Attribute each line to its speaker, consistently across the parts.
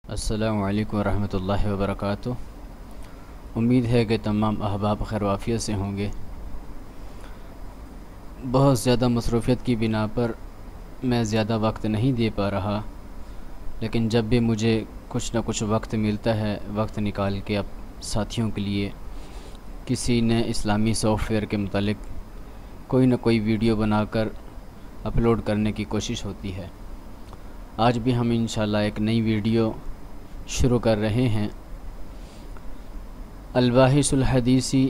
Speaker 1: السلام علیکم ورحمۃ اللہ وبرکاتہ۔ امید ہے کہ تمام احباب خیر وافیت سے ہوں گے۔ بہت زیادہ مصروفیت کی بنا پر میں زیادہ وقت نہیں دے پا رہا، لیکن جب بھی مجھے کچھ نہ کچھ وقت ملتا ہے، وقت نکال کے اب ساتھیوں کے لیے کسی نئے اسلامی سافٹ ویئر کے متعلق کوئی نہ کوئی ویڈیو بنا کر اپلوڈ کرنے کی کوشش ہوتی ہے۔ آج بھی ہم انشاءاللہ ایک نئی ویڈیو شروع کر رہے ہیں۔ الباحث الحدیثی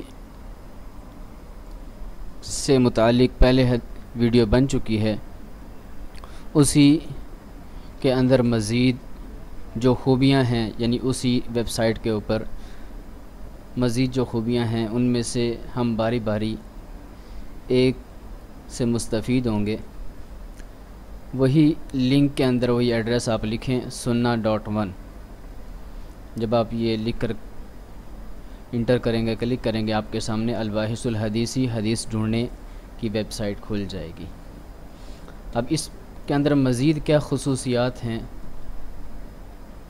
Speaker 1: سے متعلق پہلے ویڈیو بن چکی ہے، اسی کے اندر مزید جو خوبیاں ہیں، یعنی اسی ویب سائٹ کے اوپر مزید جو خوبیاں ہیں ان میں سے ہم باری باری ایک سے مستفید ہوں گے۔ وہی لنک کے اندر وہی ایڈریس آپ لکھیں sunna.1۔ جب آپ یہ لکھ کر انٹر کریں گے، کلک کریں گے، آپ کے سامنے الباحث الحدیثی حدیث ڈھونڈنے کی ویب سائٹ کھل جائے گی۔ اب اس کے اندر مزید کیا خصوصیات ہیں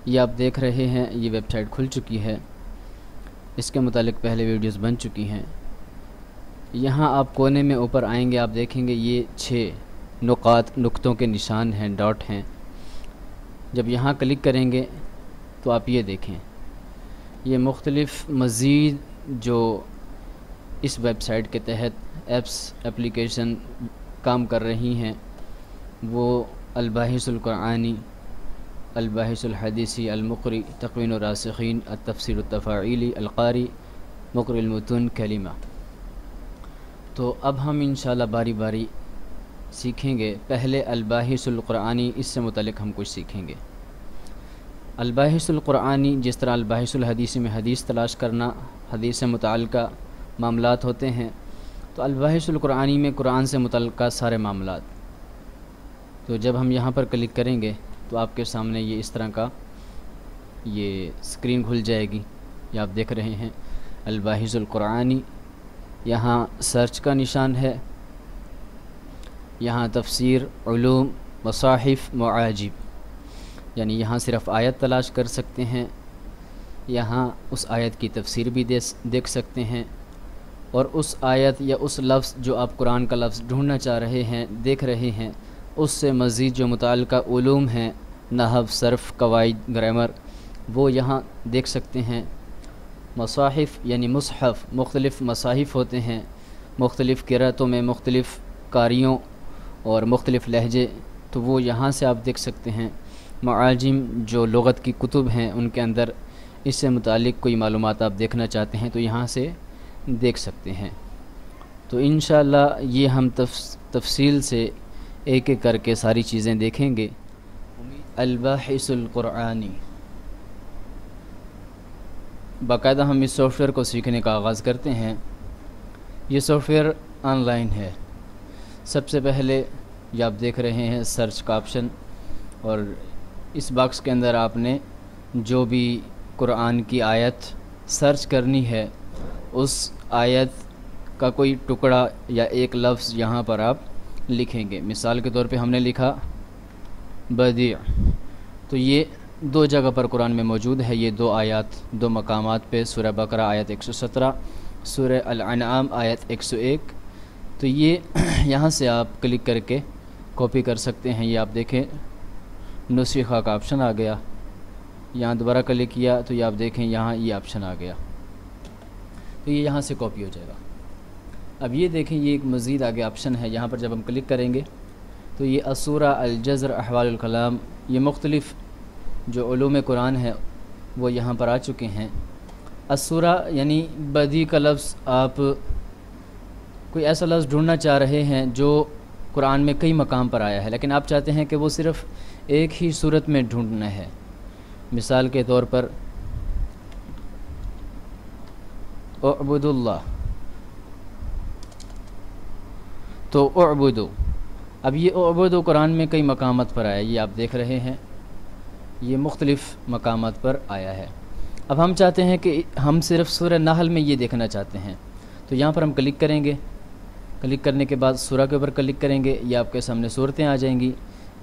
Speaker 1: یہ آپ دیکھ رہے ہیں۔ یہ ویب سائٹ کھل چکی ہے، اس کے متعلق پہلے ویڈیوز بن چکی ہیں۔ یہاں آپ کونے میں اوپر آئیں گے، آپ دیکھیں گے یہ 6 نقطوں کے نشان ہیں، ڈاٹ ہیں۔ جب یہاں کلک کریں گے تو آپ یہ دیکھیں، یہ مختلف مزید جو اس ویب سائٹ کے تحت اپلیکیشن کام کر رہی ہیں، وہ الباحث القرآنی، الباحث الحدیثی، المقری، تقوین الراسخین، التفسیر التفاعیلی، القاری، مقری المتون، کلمہ۔ تو اب ہم انشاءاللہ باری باری سیکھیں گے۔ پہلے الباحث القرآنی، اس سے متعلق ہم کچھ سیکھیں گے۔ الباحث القرآنی، جس طرح الباحث الحدیثی میں حدیث تلاش کرنا، حدیث سے متعلقہ معاملات ہوتے ہیں، تو الباحث القرآنی میں قرآن سے متعلقہ سارے معاملات۔ تو جب ہم یہاں پر کلک کریں گے تو آپ کے سامنے یہ اس طرح کا یہ اسکرین کھل جائے گی۔ یہ آپ دیکھ رہے ہیں الباحث القرآنی، یہاں سرچ کا نشان ہے، یہاں تفسیر، علوم، مصاحف، معاجب، یعنی یہاں صرف آیت تلاش کر سکتے ہیں، یہاں اس آیت کی تفسیر بھی دیکھ سکتے ہیں، اور اس آیت یا اس لفظ جو آپ قرآن کا لفظ ڈھونڈنا چاہ رہے ہیں، دیکھ رہے ہیں، اس سے مزید جو متعلقہ علوم ہیں، نحو، صرف، قواعد، گرامر، وہ یہاں دیکھ سکتے ہیں۔ مصاحف یعنی مصحف، مختلف مصاحف ہوتے ہیں، مختلف قرأتوں میں مختلف قاریوں اور مختلف لہجے، تو وہ یہاں سے آپ دیکھ سکتے ہیں۔ معاجم جو لغت کی کتب ہیں، ان کے اندر اس سے متعلق کوئی معلومات آپ دیکھنا چاہتے ہیں تو یہاں سے دیکھ سکتے ہیں۔ تو انشاءاللہ یہ ہم تفصیل سے ایک ایک کر کے ساری چیزیں دیکھیں گے۔ الباحث القرآنی، باقاعدہ ہم اس سافٹ ویئر کو سیکھنے کا آغاز کرتے ہیں۔ یہ سافٹ ویئر آن لائن ہے۔ سب سے پہلے یہ آپ دیکھ رہے ہیں سرچ کا آپشن، اور اس باکس کے اندر آپ نے جو بھی قرآن کی آیت سرچ کرنی ہے، اس آیت کا کوئی ٹکڑا یا ایک لفظ یہاں پر آپ لکھیں گے۔ مثال کے طور پہ ہم نے لکھا بدیع، تو یہ 2 جگہ پر قرآن میں موجود ہے، یہ 2 آیات 2 مقامات پہ، سورہ بقرہ آیت 117، سورہ الانعام آیت 101۔ تو یہ یہاں سے آپ کلک کر کے کاپی کر سکتے ہیں۔ یہ آپ دیکھیں نسخہ کا آپشن آ گیا، یہاں دوبارہ کلک کیا تو یہ آپ دیکھیں یہاں یہ آپشن آ گیا، تو یہ یہاں سے کاپی ہو جائے گا۔ اب یہ دیکھیں یہ ایک مزید آگے آپشن ہے، یہاں پر جب ہم کلک کریں گے تو یہ السورہ، الجزر، احوال الکلام، یہ مختلف جو علوم قرآن ہے وہ یہاں پر آ چکے ہیں۔ السورہ یعنی بدیع کا لفظ، آپ کوئی ایسا لفظ ڈھونڈنا چاہ رہے ہیں جو قرآن میں کئی مقام پر آیا ہے، لیکن آپ چاہتے ہیں کہ وہ صرف ایک ہی صورت میں ڈھونڈنا ہے۔ مثال کے طور پر اعبد اللہ، تو اعبدو، اب یہ اعبدو قرآن میں کئی مقامات پر آیا ہے، یہ آپ دیکھ رہے ہیں یہ مختلف مقامات پر آیا ہے۔ اب ہم چاہتے ہیں کہ ہم صرف سورہ نحل میں یہ دیکھنا چاہتے ہیں، تو یہاں پر ہم کلک کریں گے، کلک کرنے کے بعد سورہ کے اوپر کلک کریں گے، یہ آپ کے سامنے صورتیں آ جائیں گی۔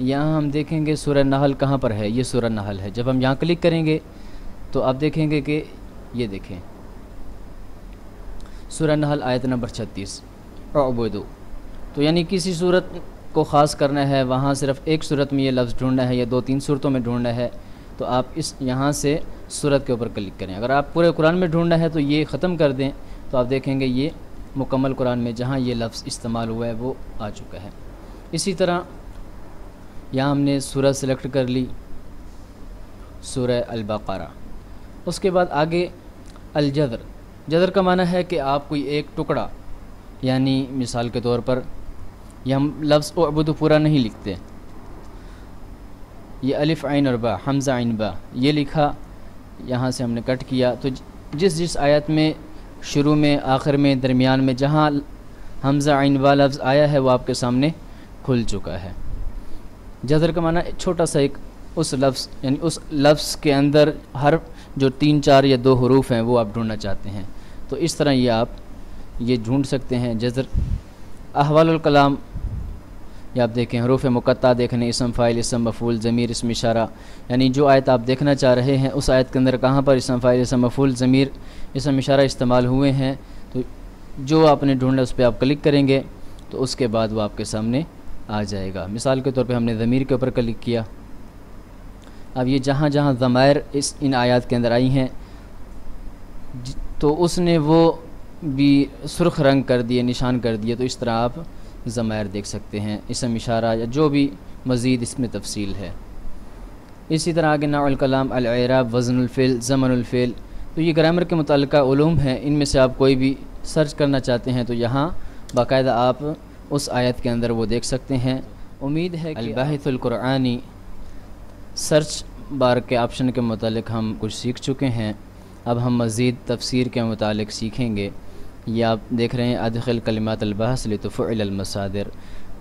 Speaker 1: یہاں ہم دیکھیں گے سورہ نحل کہاں پر ہے، یہ سورہ نحل ہے۔ جب ہم یہاں کلک کریں گے تو آپ دیکھیں گے کہ یہ دیکھیں سورہ نحل آیت نمبر 36 اعبدوا، تو یعنی کسی صورت کو خاص کرنا ہے، وہاں صرف ایک صورت میں یہ لفظ ڈھونڈنا ہے یا 2-3 صورتوں میں ڈھونڈنا ہے، تو آپ اس یہاں سے صورت کے اوپر کلک کریں۔ اگر آپ پورے قرآن میں ڈھونڈنا ہے تو یہ ختم کر دیں، تو آپ دیکھیں گے یہ مکمل قرآن میں جہاں یہ لفظ استعمال ہوا ہے وہ آ چکا ہے۔ اسی طرح یہاں ہم نے سورہ سلیکٹ کر لی، سورہ البقرہ۔ اس کے بعد آگے الجذر، جذر کا معنی ہے کہ آپ کوئی ایک ٹکڑا، یعنی مثال کے طور پر یہ ہم لفظ اعبدوا پورا نہیں لکھتے، یہ الف عین اور با، حمزہ عین با یہ لکھا، یہاں سے ہم نے کٹ کیا، تو جس آیت میں شروع میں، آخر میں، درمیان میں جہاں حمزہ عین با لفظ آیا ہے وہ آپ کے سامنے کھل چکا ہے۔ جذر کا معنی چھوٹا سا ایک اس لفظ، یعنی اس لفظ کے اندر حرف جو 3-4 یا 2 حروف ہیں وہ آپ ڈھونڈنا چاہتے ہیں، تو اس طرح یہ آپ یہ ڈھونڈ سکتے ہیں جذر۔ احوال الکلام، یہ آپ دیکھیں حروف مقطع دیکھنے، اسم فاعل، اسم مفعول، ضمیر، اسم اشارہ، یعنی جو آیت آپ دیکھنا چاہ رہے ہیں اس آیت کے اندر کہاں پر اسم فاعل، اسم مفعول، ضمیر، اسم اشارہ استعمال ہوئے ہیں، تو جو آپ نے ڈھونڈا اس پہ آپ کلک کریں گے تو اس کے بعد وہ آپ کے سامنے آ جائے گا۔ مثال کے طور پہ ہم نے ضمیر کے اوپر کلک کیا، اب یہ جہاں جہاں ضمائر ان آیات کے اندر آئی ہیں تو اس نے وہ بھی سرخ رنگ کر دیے، نشان کر دیے، تو اس طرح آپ ضمائر دیکھ سکتے ہیں، اسم اشارہ یا جو بھی مزید اس میں تفصیل ہے۔ اسی طرح آگے نوع الکلام، الاعراب، وزن الفعل، زمن الفعل، تو یہ گرامر کے متعلقہ علوم ہیں، ان میں سے آپ کوئی بھی سرچ کرنا چاہتے ہیں تو یہاں باقاعدہ آپ اس آیت کے اندر وہ دیکھ سکتے ہیں۔ امید ہے کہ الباحث القرآنی سرچ بار کے آپشن کے متعلق ہم کچھ سیکھ چکے ہیں، اب ہم مزید تفسیر کے متعلق سیکھیں گے۔ یہ آپ دیکھ رہے ہیں ادخل کلمات البحث لتفعل المصادر،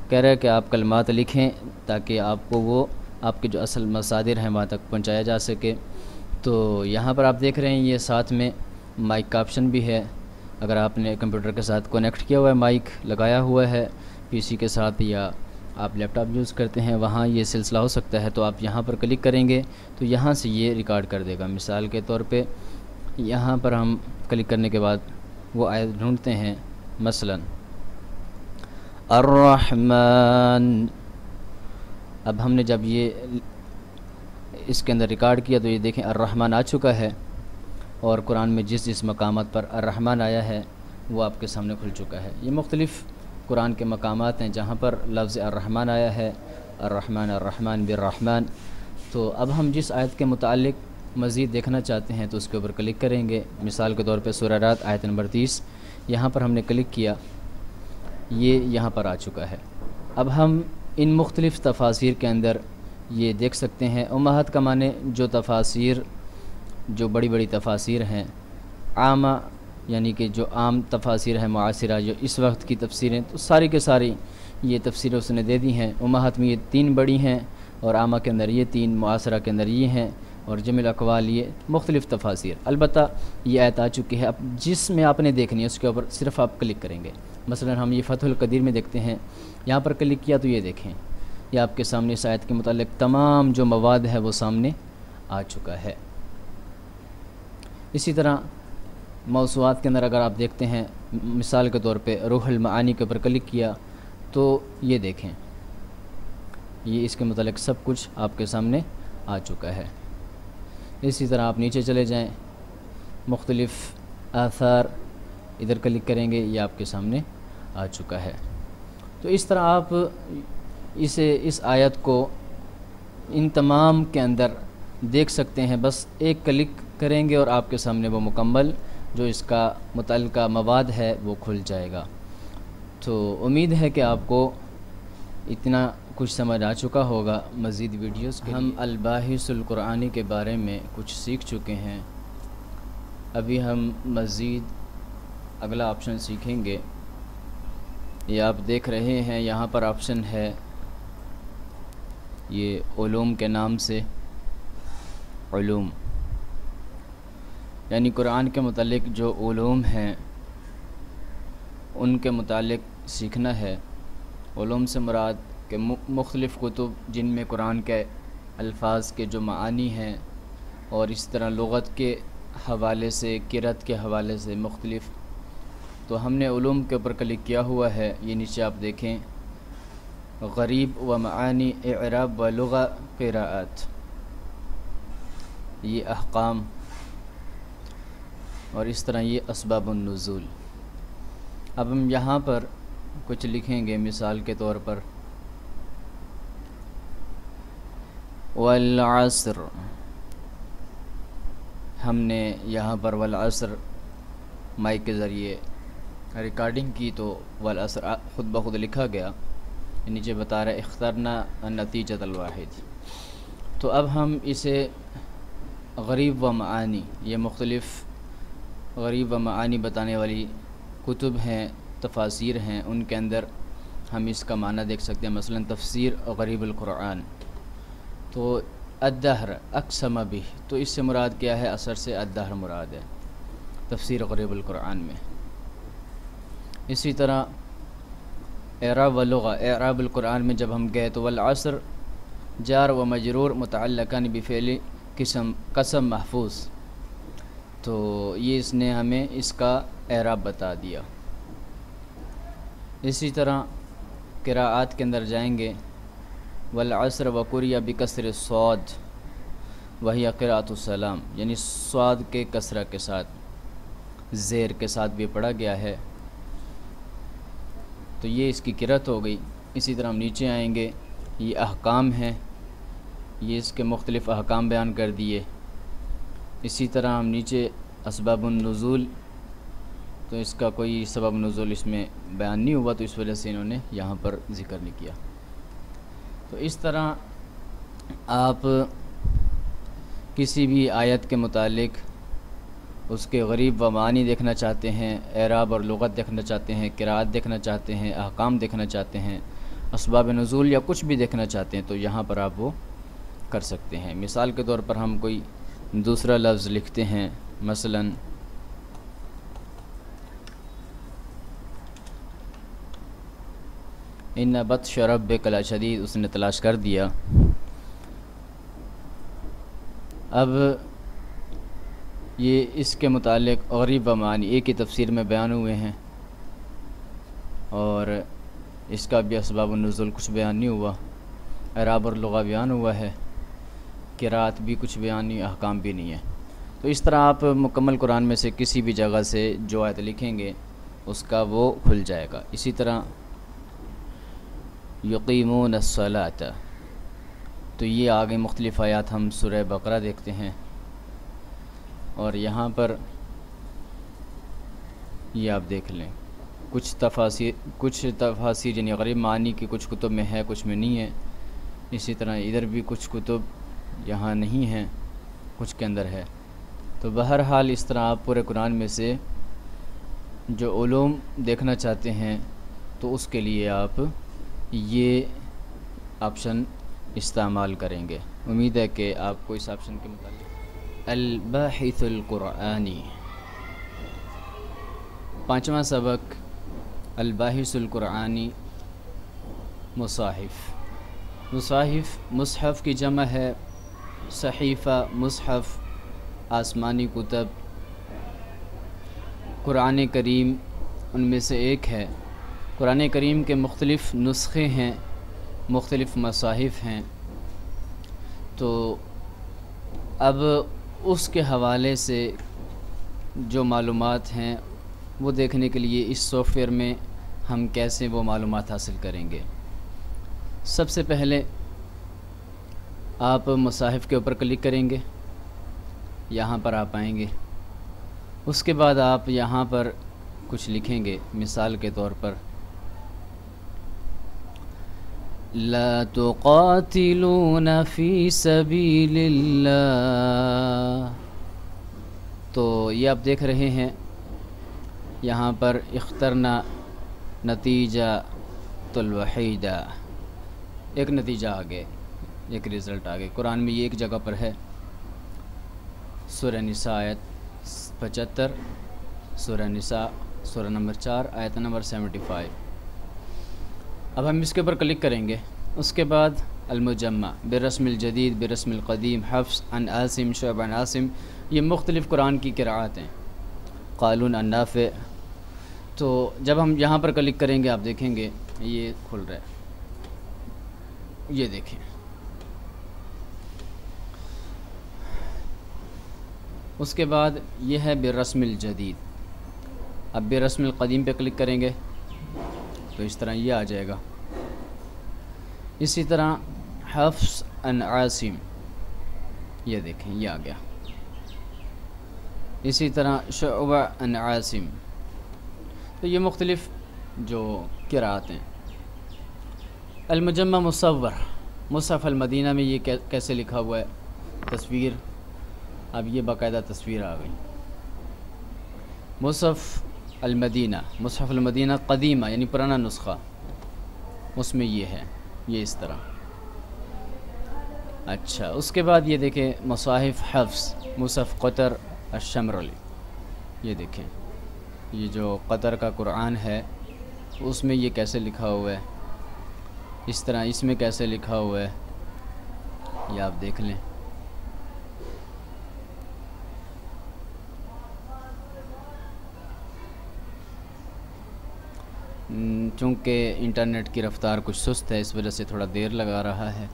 Speaker 1: کہہ رہا ہے کہ آپ کلمات لکھیں تاکہ آپ کو وہ آپ کے جو اصل مصادر ہیں وہاں تک پہنچایا جا سکے۔ تو یہاں پر آپ دیکھ رہے ہیں یہ ساتھ میں مائک کا آپشن بھی ہے، اگر آپ نے کمپیوٹر کے ساتھ کنیکٹ کیا ہوا ہے، مائک لگایا ہوا ہے پی سی کے ساتھ، یا آپ لیپ ٹاپ یوز کرتے ہیں وہاں یہ سلسلہ ہو سکتا ہے، تو آپ یہاں پر کلک کریں گے تو یہاں سے یہ ریکارڈ کر دے گا۔ مثال کے طور پہ یہاں پر ہم کلک کرنے کے بعد وہ آیت ڈھونڈتے ہیں، مثلا الرحمن، اب ہم نے جب یہ اس کے اندر ریکارڈ کیا تو یہ دیکھیں الرحمن آ چکا ہے، اور قرآن میں جس مقامات پر الرحمن آیا ہے وہ آپ کے سامنے کھل چکا ہے۔ یہ مختلف قرآن کے مقامات ہیں جہاں پر لفظ الرحمن آیا ہے، الرحمن الرحمن بالرحمن۔ تو اب ہم جس آیت کے متعلق مزید دیکھنا چاہتے ہیں تو اس کے اوپر کلک کریں گے۔ مثال کے طور پہ سورہ رات آیت نمبر 30، یہاں پر ہم نے کلک کیا، یہ یہاں پر آ چکا ہے۔ اب ہم ان مختلف تفاسیر کے اندر یہ دیکھ سکتے ہیں، امہات کا معنی جو تفاسیر، جو بڑی بڑی تفاسیر ہیں، عامہ یعنی کہ جو عام تفاسیر ہیں معاصرہ، جو اس وقت کی تفسیریں، تو ساری کے ساری یہ تفسیریں اس نے دے دی ہیں۔ امہات میں یہ 3 بڑی ہیں، اور عامہ کے اندر یہ 3، معاصرہ کے اندر یہ ہیں، اور جمع الاقوال یہ مختلف تفاسیر۔ البتہ یہ آیت آ چکی ہے، اب جس میں آپ نے دیکھنی ہے اس کے اوپر صرف آپ کلک کریں گے۔ مثلا ہم یہ فتح القدیر میں دیکھتے ہیں، یہاں پر کلک کیا تو یہ دیکھیں، یہ آپ کے سامنے اس آیت کے متعلق تمام جو مواد ہے وہ سامنے آ چکا ہے۔ اسی طرح موضوعات کے اندر اگر آپ دیکھتے ہیں، مثال کے طور پہ روح المعانی کے اوپر کلک کیا تو یہ دیکھیں، یہ اس کے متعلق سب کچھ آپ کے سامنے آ چکا ہے۔ اسی طرح آپ نیچے چلے جائیں، مختلف آثار ادھر کلک کریں گے، یہ آپ کے سامنے آ چکا ہے۔ تو اس طرح آپ اس آیت کو ان تمام کے اندر دیکھ سکتے ہیں، بس ایک کلک کریں گے اور آپ کے سامنے وہ مکمل جو اس کا متعلقہ مواد ہے وہ کھل جائے گا۔ تو امید ہے کہ آپ کو اتنا کچھ سمجھ آ چکا ہوگا۔ مزید ویڈیوز کے ہم الباحث القرآنی کے بارے میں کچھ سیکھ چکے ہیں، ابھی ہم مزید اگلا آپشن سیکھیں گے۔ یہ آپ دیکھ رہے ہیں یہاں پر آپشن ہے، یہ علوم کے نام سے، علوم یعنی قرآن کے متعلق جو علوم ہیں ان کے متعلق سیکھنا ہے۔ علوم سے مراد کہ مختلف کتب جن میں قرآن کے الفاظ کے جو معانی ہیں اور اس طرح لغت کے حوالے سے، قرأت کے حوالے سے مختلف، تو ہم نے علوم کے اوپر کلک کیا ہوا ہے. یہ نیچے آپ دیکھیں، غریب و معانی، اعراب و لغہ، قراءت، یہ احکام، اور اس طرح یہ اسباب النزول. اب ہم یہاں پر کچھ لکھیں گے مثال کے طور پر، والعصر. ہم نے یہاں پر والعصر مائک کے ذریعے ریکارڈنگ کی تو والعصر خود بخود لکھا گیا. نیچے بتا رہا ہے اخترنا النتیجۃ الواحد. تو اب ہم اسے غریب و معانی، یہ مختلف غریب و معانی بتانے والی کتب ہیں، تفاسیر ہیں، ان کے اندر ہم اس کا معنی دیکھ سکتے ہیں. مثلا تفسیر غریب القرآن، تو الدہر اقسم بھی، تو اس سے مراد کیا ہے؟ اثر سے الدہر مراد ہے تفسیر غریب القرآن میں. اسی طرح اعراب و لغہ، اعراب القرآن میں جب ہم گئے تو والعصر جار و مجرور متعلقان بفعل قسم محفوظ، تو یہ اس نے ہمیں اس کا اعراب بتا دیا. اسی طرح قراءات کے اندر جائیں گے، والعصر وقرئ بکسر الصاد وہی قراءۃ السلام، یعنی صاد کے کسرہ کے ساتھ، زیر کے ساتھ بھی پڑھا گیا ہے، تو یہ اس کی قرأت ہو گئی. اسی طرح ہم نیچے آئیں گے، یہ احکام ہیں، یہ اس کے مختلف احکام بیان کر دیے. اسی طرح ہم نیچے اسباب النزول، تو اس کا کوئی سبب نزول اس میں بیان نہیں ہوا، تو اس وجہ سے انہوں نے یہاں پر ذکر نہیں کیا. تو اس طرح آپ کسی بھی آیت کے متعلق اس کے غریب و معانی دیکھنا چاہتے ہیں، اعراب اور لغت دیکھنا چاہتے ہیں، قراءت دیکھنا چاہتے ہیں، احکام دیکھنا چاہتے ہیں، اسباب نزول یا کچھ بھی دیکھنا چاہتے ہیں، تو یہاں پر آپ وہ کر سکتے ہیں. مثال کے طور پر ہم کوئی دوسرا لفظ لکھتے ہیں، مثلا ان بطش ربک لشدید، اس نے تلاش کر دیا. اب یہ اس کے متعلق غریب و معانی ایک ہی تفسیر میں بیان ہوئے ہیں، اور اس کا بھی اسباب النزول کچھ بیان نہیں ہوا، اعراب اور لغہ بیان ہوا ہے، قراءت بھی کچھ بیان نہیں، احکام بھی نہیں ہے. تو اس طرح آپ مکمل قرآن میں سے کسی بھی جگہ سے جو آیت لکھیں گے اس کا وہ کھل جائے گا. اسی طرح یقیمون الصلاۃ، تو یہ آگے مختلف آیات ہم سورہ بقرہ دیکھتے ہیں، اور یہاں پر یہ آپ دیکھ لیں کچھ تفاسیر یعنی غریب معانی کی کچھ کتب میں ہے، کچھ میں نہیں ہے. اسی طرح ادھر بھی کچھ کتب یہاں نہیں ہیں، کچھ کے اندر ہے. تو بہرحال اس طرح آپ پورے قرآن میں سے جو علوم دیکھنا چاہتے ہیں تو اس کے لیے آپ یہ آپشن استعمال کریں گے. امید ہے کہ آپ کو اس آپشن کے متعلق الباحث القرآنی، 5واں سبق الباحث القرآنی، مصاحف. مصاحف مصحف کی جمع ہے، صحیفہ مصحف آسمانی کتب. قرآن کریم ان میں سے ایک ہے. قرآن کریم کے مختلف نسخے ہیں، مختلف مصاحف ہیں. تو اب اس کے حوالے سے جو معلومات ہیں وہ دیکھنے کے لیے اس سافٹ ویئر میں ہم کیسے وہ معلومات حاصل کریں گے. سب سے پہلے آپ مصاحف کے اوپر کلک کریں گے، یہاں پر آپ آئیں گے. اس کے بعد آپ یہاں پر کچھ لکھیں گے، مثال کے طور پر لا تقاتلون فی سبیل اللہ. تو یہ آپ دیکھ رہے ہیں یہاں پر اخترنا نتیجہ الوحیدہ، ایک نتیجہ آگے، ایک رزلٹ آگے. قرآن میں یہ ایک جگہ پر ہے، سورہ نساء آیت 75، سورہ نساء سورہ نمبر 4 آیت نمبر 75. اب ہم اس کے اوپر کلک کریں گے. اس کے بعد المجمع برسم الجدید برسم القدیم، حفص عن عاصم، شعبہ عن عاصم، یہ مختلف قرآن کی قراءات ہیں، قالون عن نافع۔ تو جب ہم یہاں پر کلک کریں گے آپ دیکھیں گے یہ کھل رہا ہے، یہ دیکھیں۔ اس کے بعد یہ ہے برسم الجدید۔ اب برسم القدیم پہ کلک کریں گے تو اس طرح یہ آ جائے گا۔ اسی طرح حفص عن عاصم، یہ دیکھیں یہ آ گیا۔ اسی طرح شعبہ عن عاصم۔ تو یہ مختلف جو قراءات ہیں۔ المجمع مصور، مصحف المدینہ میں یہ کیسے لکھا ہوا ہے، تصویر، اب یہ باقاعدہ تصویر آ گئی۔ مصحف المدینہ، مصحف المدینہ قدیمہ یعنی پرانا نسخہ، اس میں یہ ہے، یہ اس طرح۔ اچھا، اس کے بعد یہ دیکھیں مصاحف حفص، مصحف قطر الشمرلی، یہ دیکھیں یہ جو قطر کا قرآن ہے اس میں یہ کیسے لکھا ہوا ہے، اس طرح اس میں کیسے لکھا ہوا ہے، یہ آپ دیکھ لیں۔ چونکہ انٹرنیٹ کی رفتار کچھ سست ہے اس وجہ سے تھوڑا دیر لگا رہا ہے۔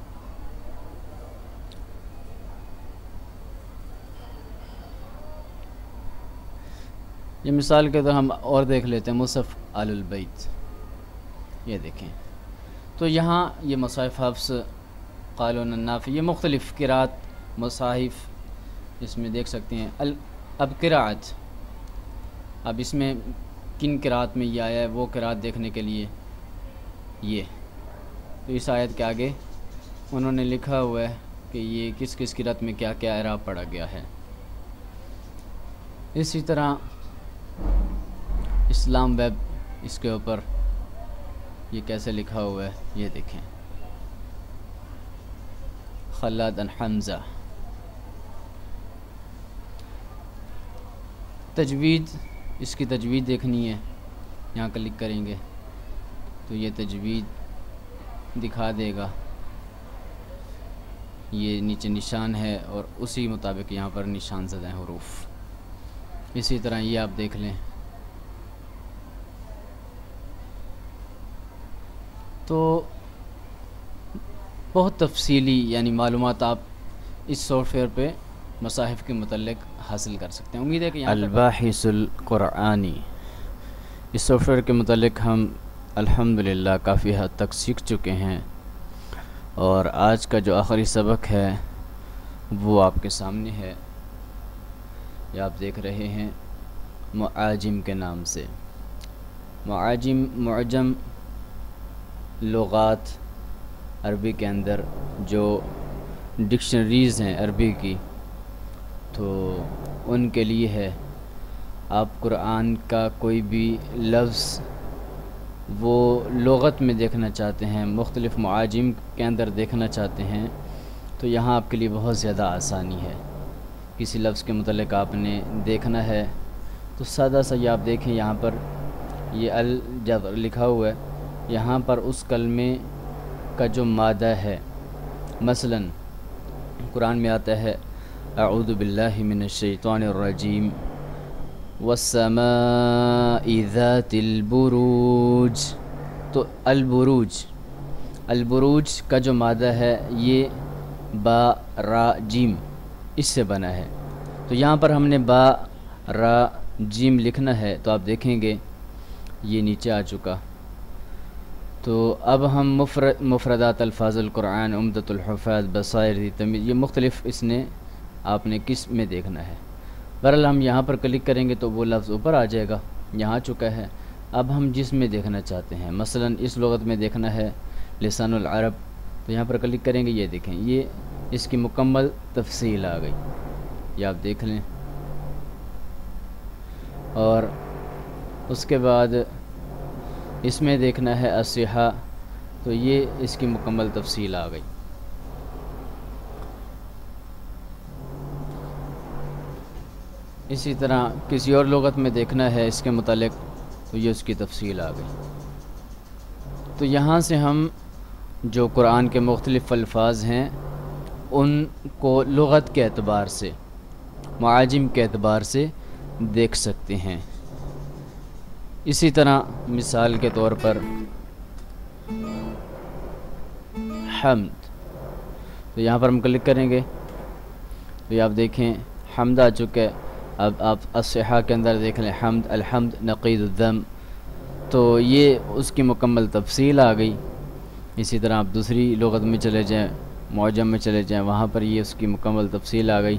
Speaker 1: یہ مثال کے طور ہم اور دیکھ لیتے ہیں مصحف آل البیت، یہ دیکھیں۔ تو یہاں یہ مصحف حفص، قالون عن نافع، یہ مختلف قراءت مصاحف اس میں دیکھ سکتے ہیں۔ اب قراءت، اب اس میں کن قراءت میں یہ آیا ہے وہ قراءت دیکھنے کے لیے یہ، تو اس آیت کے آگے انہوں نے لکھا ہوا ہے کہ یہ کس کس قراءت میں کیا کیا اعراب پڑھا گیا ہے۔ اسی طرح اسلام ویب، اس کے اوپر یہ کیسے لکھا ہوا ہے یہ دیکھیں۔ خلاد عن حمزہ۔ تجوید، اس کی تجوید دیکھنی ہے، یہاں کلک کریں گے تو یہ تجوید دکھا دے گا، یہ نیچے نشان ہے اور اسی مطابق یہاں پر نشان زدہ ہیں حروف۔ اسی طرح یہ آپ دیکھ لیں۔ تو بہت تفصیلی یعنی معلومات آپ اس سافٹ ویئر پہ مصاحف کے متعلق حاصل کر سکتے ہیں۔ امید ہے کہ یہاں الباحث القرآنی، اس سافٹ ویئر کے متعلق ہم الحمدللہ کافی حد تک سیکھ چکے ہیں، اور آج کا جو آخری سبق ہے وہ آپ کے سامنے ہے، یہ آپ دیکھ رہے ہیں معاجم کے نام سے۔ معاجم، معجم، لغات عربی کے اندر جو ڈکشنریز ہیں عربی کی، تو ان کے لیے ہے۔ آپ قرآن کا کوئی بھی لفظ وہ لغت میں دیکھنا چاہتے ہیں، مختلف معاجم کے اندر دیکھنا چاہتے ہیں، تو یہاں آپ کے لیے بہت زیادہ آسانی ہے۔ کسی لفظ کے متعلق آپ نے دیکھنا ہے تو سادہ سا یہ آپ دیکھیں، یہاں پر یہ ال جب لکھا ہوا ہے، یہاں پر اس کلمے کا جو مادہ ہے، مثلا قرآن میں آتا ہے اعوذ باللہ من الشیطان الرجیم والسماء ذات البروج، تو البروج، البروج کا جو مادہ ہے یہ با را جیم اس سے بنا ہے، تو یہاں پر ہم نے با را جیم لکھنا ہے، تو آپ دیکھیں گے یہ نیچے آ چکا۔ تو اب ہم مفردات الفاظ القرآن، عمدۃ الحفاظ، بصائر ذی تمیز، یہ مختلف اس نے آپ نے کس میں دیکھنا ہے۔ بہرحال ہم یہاں پر کلک کریں گے تو وہ لفظ اوپر آ جائے گا، یہاں آ چکا ہے۔ اب ہم جس میں دیکھنا چاہتے ہیں، مثلا اس لغت میں دیکھنا ہے لسان العرب، تو یہاں پر کلک کریں گے، یہ دیکھیں یہ اس کی مکمل تفصیل آ گئی، یہ آپ دیکھ لیں۔ اور اس کے بعد اس میں دیکھنا ہے الصحہ، تو یہ اس کی مکمل تفصیل آ گئی۔ اسی طرح کسی اور لغت میں دیکھنا ہے اس کے متعلق، تو یہ اس کی تفصیل آ گئی۔ تو یہاں سے ہم جو قرآن کے مختلف الفاظ ہیں ان کو لغت کے اعتبار سے، معاجم کے اعتبار سے دیکھ سکتے ہیں۔ اسی طرح مثال کے طور پر حمد، تو یہاں پر ہم کلک کریں گے تو یہ آپ دیکھیں حمد آ چکا ہے۔ اب آپ الصحہ کے اندر دیکھ لیں حمد، الحمد نقید الذم، تو یہ اس کی مکمل تفصیل آ گئی۔ اسی طرح آپ دوسری لغت میں چلے جائیں، معجم میں چلے جائیں، وہاں پر یہ اس کی مکمل تفصیل آ گئی،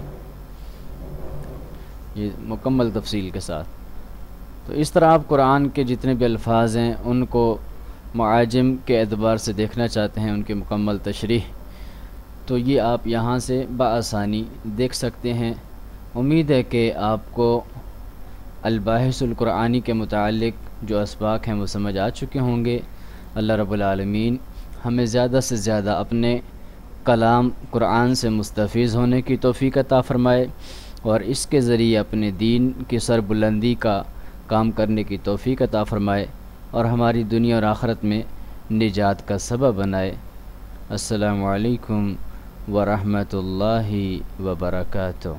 Speaker 1: یہ مکمل تفصیل کے ساتھ۔ تو اس طرح آپ قرآن کے جتنے بھی الفاظ ہیں ان کو معاجم کے اعتبار سے دیکھنا چاہتے ہیں، ان کی مکمل تشریح، تو یہ آپ یہاں سے بآسانی دیکھ سکتے ہیں۔ امید ہے کہ آپ کو الباحث القرآنی کے متعلق جو اسباق ہیں وہ سمجھ آ چکے ہوں گے۔ اللہ رب العالمین ہمیں زیادہ سے زیادہ اپنے کلام قرآن سے مستفیض ہونے کی توفیق عطا فرمائے، اور اس کے ذریعے اپنے دین کی سربلندی کا کام کرنے کی توفیق عطا فرمائے، اور ہماری دنیا اور آخرت میں نجات کا سبب بنائے۔ السلام علیکم ورحمۃ اللہ وبرکاتہ۔